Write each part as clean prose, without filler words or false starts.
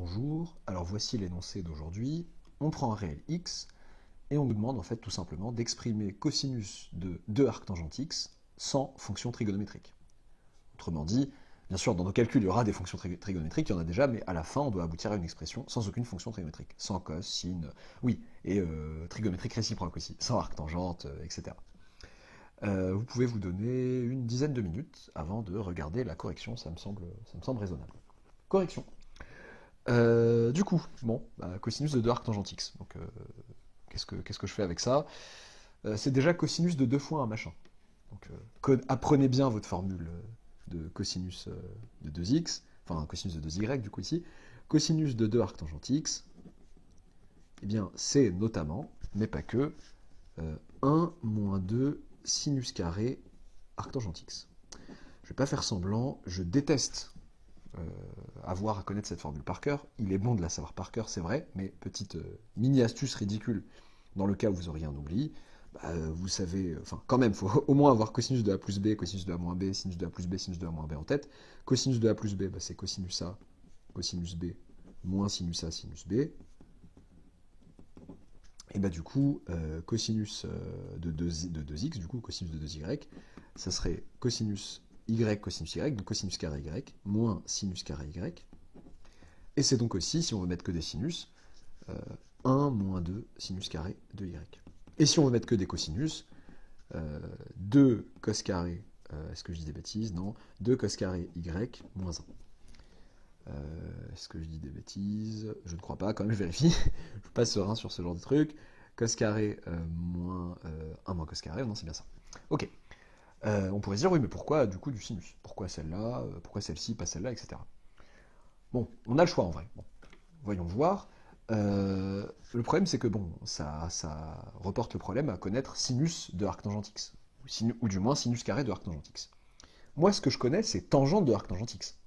bonjour, alors voici l'énoncé d'aujourd'hui. On prend un réel x et on nous demande en fait tout simplement d'exprimer cosinus de 2 arctangente x sans fonction trigonométrique. Autrement dit, bien sûr dans nos calculs il y aura des fonctions trigonométriques, il y en a déjà, mais à la fin on doit aboutir à une expression sans aucune fonction trigonométrique, sans cos, sin, oui, et trigonométrique réciproque aussi, sans arctangente, etc. Vous pouvez vous donner une dizaine de minutes avant de regarder la correction, ça me semble raisonnable. Correction. Du coup, bon, cosinus de 2 arctangente x. Donc, qu'est-ce que je fais avec ça? C'est déjà cosinus de 2 fois un machin. Donc, apprenez bien votre formule de cosinus de 2x, enfin cosinus de 2y du coup ici. Cosinus de 2 arctangente x, eh bien, c'est notamment, mais pas que, 1 moins 2 sinus carré arctangente x. Je vais pas faire semblant, je déteste avoir à connaître cette formule par cœur. Il est bon de la savoir par cœur, c'est vrai, mais petite mini astuce ridicule, dans le cas où vous auriez un oubli, vous savez, enfin quand même, il faut au moins avoir cosinus de a plus b, cosinus de a moins b, sinus de a plus b, sinus de a moins b en tête. Cosinus de a plus b, c'est cosinus a, cosinus b, moins sinus a, sinus b. Et du coup, cosinus de 2x, du coup cosinus de 2y, ça serait cosinus y cosinus y, donc cosinus carré y, moins sinus carré y. Et c'est donc aussi, si on veut mettre que des sinus, 1 moins 2 sinus carré de y. Et si on veut mettre que des cosinus, 2 cos carré, est-ce que je dis des bêtises? Non, 2 cos carré y moins 1. Est-ce que je dis des bêtises? Je ne crois pas, quand même je vérifie. Je ne suis pas serein sur ce genre de truc. Cos carré moins 1 moins cos carré, non c'est bien ça. Ok. On pourrait se dire, oui, mais pourquoi du coup du sinus? Pourquoi celle-là? Pourquoi celle-ci, pas celle-là, etc. Bon, on a le choix en vrai. Bon, voyons voir. Le problème, c'est que bon, ça reporte le problème à connaître sinus de arctangente x. Ou du moins sinus carré de arctangente x. Moi, ce que je connais, c'est tangente de arctangente x.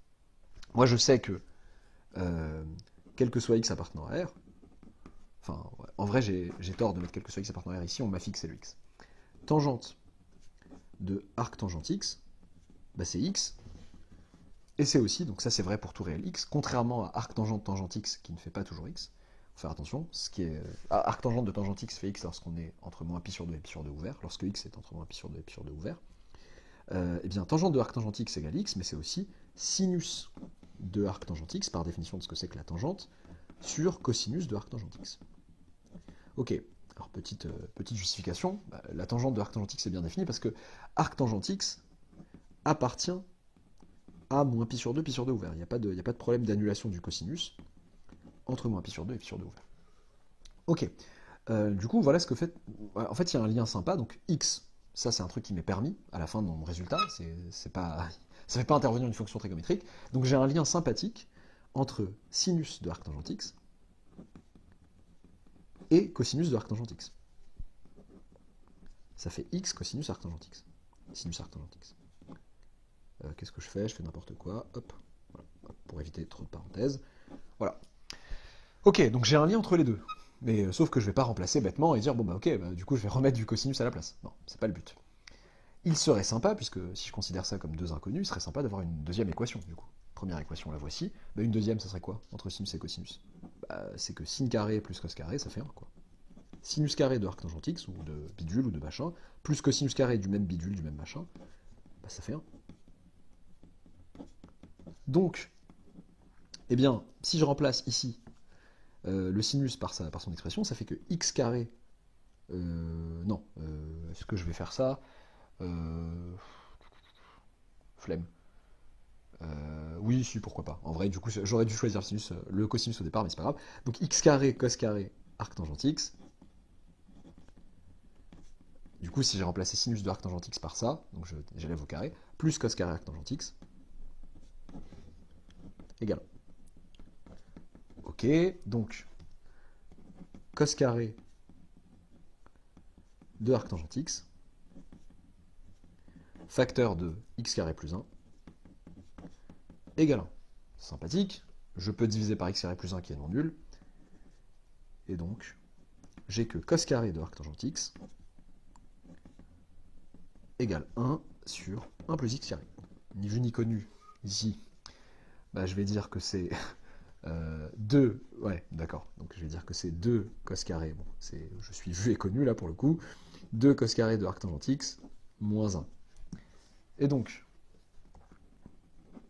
Moi, je sais que, quel que soit x appartenant à R, enfin, ouais, en vrai, j'ai tort de mettre quel que soit x appartenant à R ici, on m'a fixé le x. Tangente de arctangente x, c'est x, et c'est aussi, donc ça c'est vrai pour tout réel x, contrairement à arctangente tangente x qui ne fait pas toujours x. Faut faire attention, ce qui est arctangente de tangente x fait x lorsqu'on est entre moins pi sur 2 et pi sur 2 ouvert, lorsque x est entre moins pi sur 2 et pi sur 2 ouvert. Eh bien, tangente de arctangente x égale x, mais c'est aussi sinus de arctangente x, par définition de ce que c'est que la tangente, sur cosinus de arctangente x. Ok, alors petite justification, la tangente de arctangente x est bien définie parce que arctangente x appartient à moins pi sur 2 ouvert. Il n'y a pas de problème d'annulation du cosinus entre moins pi sur 2 et pi sur 2 ouvert. Ok, du coup, voilà ce que fait... En fait, il y a un lien sympa, donc x, ça c'est un truc qui m'est permis à la fin de mon résultat, c'est pas... ça ne fait pas intervenir une fonction trigonométrique, donc j'ai un lien sympathique entre sinus de arctangente x et cosinus de arctangente x. Ça fait x cosinus arctangente x. Sinus arctangente x. Qu'est-ce que je fais? Je fais n'importe quoi. Hop. Voilà. Pour éviter trop de parenthèses. Voilà. Ok, donc j'ai un lien entre les deux. Mais sauf que je ne vais pas remplacer bêtement et dire, bon ok, du coup je vais remettre du cosinus à la place. Non, c'est pas le but. Il serait sympa, puisque si je considère ça comme deux inconnus, il serait sympa d'avoir une deuxième équation, du coup. Première équation, la voici. Une deuxième, ça serait quoi entre sinus et cosinus? C'est que sin carré plus cos carré, ça fait 1, quoi. Sinus carré de arctangente x, ou de bidule, ou de machin, plus cosinus carré du même bidule, du même machin, ça fait 1. Donc, eh bien, si je remplace ici le sinus par son expression, ça fait que x carré... non, est-ce que je vais faire ça? Flemme. Oui, si, pourquoi pas. En vrai, du coup, j'aurais dû choisir le cosinus au départ, mais c'est pas grave. Donc x carré, cos carré, arctangente x. Du coup, si j'ai remplacé sinus de arctangente x par ça, donc j'élève au carré, plus cos carré arctangente x, égale 1. Ok, donc cos carré de arctangente x, facteur de x carré plus 1, égale 1. Sympathique, je peux diviser par x carré plus 1 qui est non nul, et donc j'ai que cos carré de arctangente x égale 1 sur 1 plus x carré. Ni vu ni connu, ici, je vais dire que c'est 2, ouais, d'accord, donc je vais dire que c'est 2 cos carré, bon, je suis vu et connu là pour le coup, 2 cos carré de arc tangente x, moins 1. Et donc,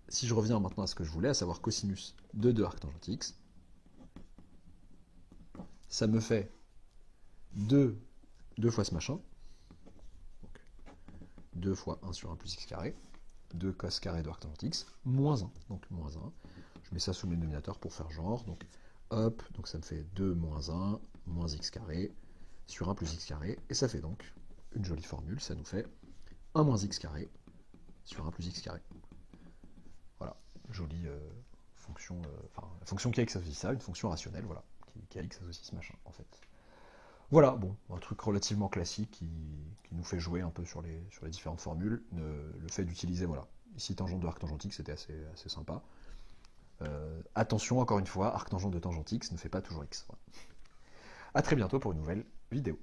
si je reviens maintenant à ce que je voulais, à savoir cosinus de 2 arc tangente x, ça me fait 2 fois ce machin, donc 2 fois 1 sur 1 plus x carré, 2 cos carré de arc tangente x, moins 1, donc moins 1. Je mets ça sous le dénominateur pour faire genre, donc hop, donc ça me fait 2 moins 1, moins x carré, sur 1 plus x carré, et ça fait donc une jolie formule, ça nous fait 1 moins x carré, sur 1 plus x carré. Voilà, jolie fonction, la fonction qui a x associe ça, une fonction rationnelle, voilà, qui a x associe ce machin, en fait. Voilà, bon, un truc relativement classique qui nous fait jouer un peu sur les différentes formules. Le fait d'utiliser, voilà, ici tangente de arc tangente x, c'était assez sympa. Attention, encore une fois, arc tangente de tangente x ne fait pas toujours x. Voilà. A très bientôt pour une nouvelle vidéo.